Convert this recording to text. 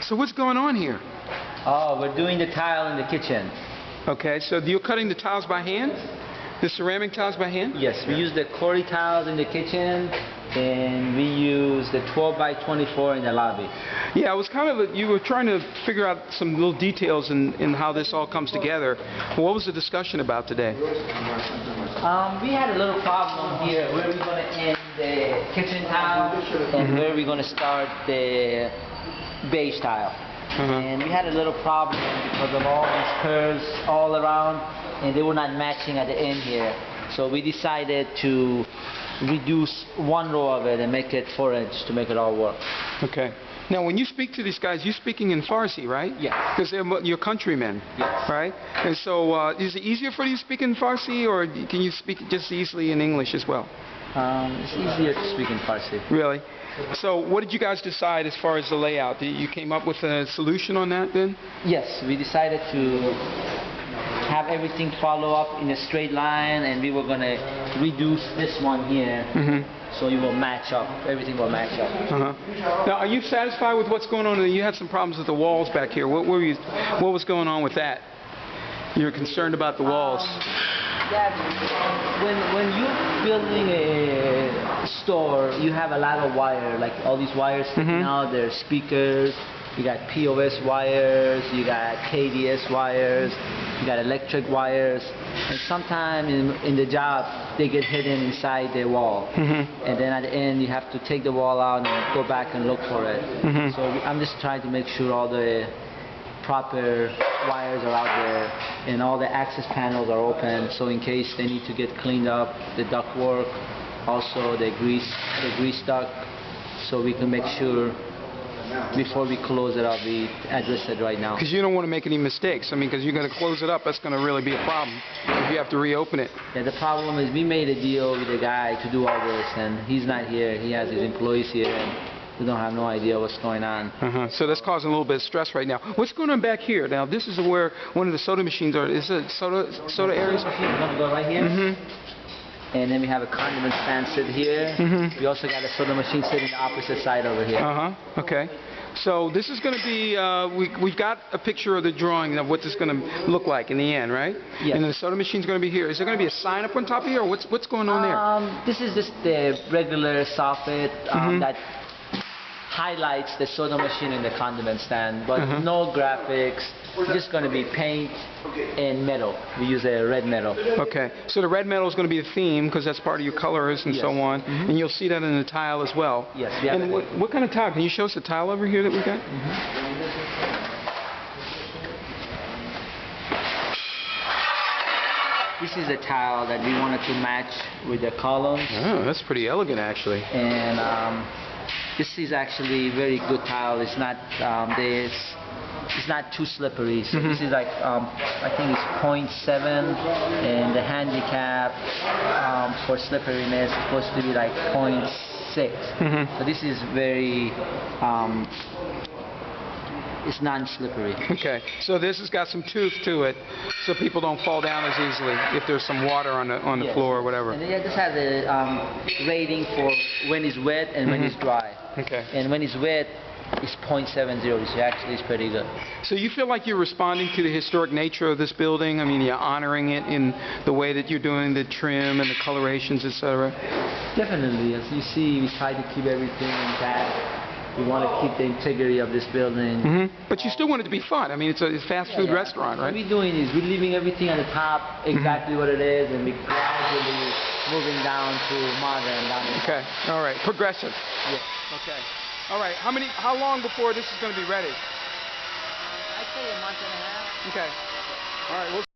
So what's going on here? Oh, we're doing the tile in the kitchen. Okay, so you're cutting the tiles by hand? The ceramic tiles by hand? Yes, we use the Cori tiles in the kitchen, and we use the 12 by 24 in the lobby. Yeah, I was you were trying to figure out some little details in how this all comes together. What was the discussion about today? We had a little problem here, where we're going to end the kitchen tile and where we're going to start the beige tile. And we had a little problem because of all these curves all around, and they were not matching at the end here. So we decided to reduce one row of it and make it 4 inch to make it all work. Okay. Now, when you speak to these guys, you're speaking in Farsi, right? Yes. Because they're your countrymen, yes. Right? And so, is it easier for you to speak in Farsi, or can you speak just easily in English as well? It's easier to speak in Farsi. Really? So, what did you guys decide as far as the layout? You came up with a solution on that then? Yes, we decided to have everything follow up in a straight line, and we were going to reduce this one here. So it will match up. Everything will match up. Now, are you satisfied with what's going on? You had some problems with the walls back here. What was going on with that? You're concerned about the walls. Yeah, when you're building a store, you have a lot of wire, like all these wires sticking out. There's speakers. You got POS wires. You got KDS wires. You got electric wires. And sometimes in the job, they get hidden inside the wall. And then at the end, you have to take the wall out and go back and look for it. So I'm just trying to make sure all the proper wires are out there and all the access panels are open. So in case they need to get cleaned up, the duct work, also the grease duct, so we can make sure before we close it up, we address it right now. Because you don't want to make any mistakes. I mean, because you're going to close it up, that's going to really be a problem if you have to reopen it. Yeah, the problem is we made a deal with a guy to do all this, and he's not here. He has his employees here, and we don't have no idea what's going on. So that's causing a little bit of stress right now. What's going on back here? Now, this is where one of the soda machines are. Is it soda areas? We're going to go right here. And then we have a condiment stand sit here. We also got a soda machine sitting the opposite side over here. Okay. So this is going to be, we've got a picture of the drawing of what this is going to look like in the end, right? Yes. And the soda machine is going to be here. Is there going to be a sign up on top of here, or what's going on there? This is just the regular soffit that highlights the soda machine and the condiment stand, but no graphics. It's just going to be paint and metal. We use a red metal. Okay, so the red metal is going to be the theme because that's part of your colors and so on, and you'll see that in the tile as well. Yes. And what kind of tile? Can you show us the tile over here that we got? This is a tile that we wanted to match with the columns. Oh, that's pretty elegant actually. And this is actually very good tile. It's not it's not too slippery. So this is like I think it's 0.7, and the handicap for slipperiness is supposed to be like 0.6. So this is very it's non-slippery. Okay, so this has got some tooth to it, so people don't fall down as easily if there's some water on the floor or whatever. And it just has a rating for when it's wet and when it's dry. Okay. And when it's wet, it's 0.70, which actually is pretty good. So you feel like you're responding to the historic nature of this building? I mean, you're honoring it in the way that you're doing the trim and the colorations, etc. Definitely. As you see, we try to keep everything intact. We want to keep the integrity of this building. But you still want it to be fun. I mean, it's a fast food restaurant, right? What we're doing is we're leaving everything on the top exactly what it is, and we're gradually moving down to modern. Okay. All right. Progressive. Yes. Okay. All right. How long before this is going to be ready? I'd say a month and a half. Okay. All right.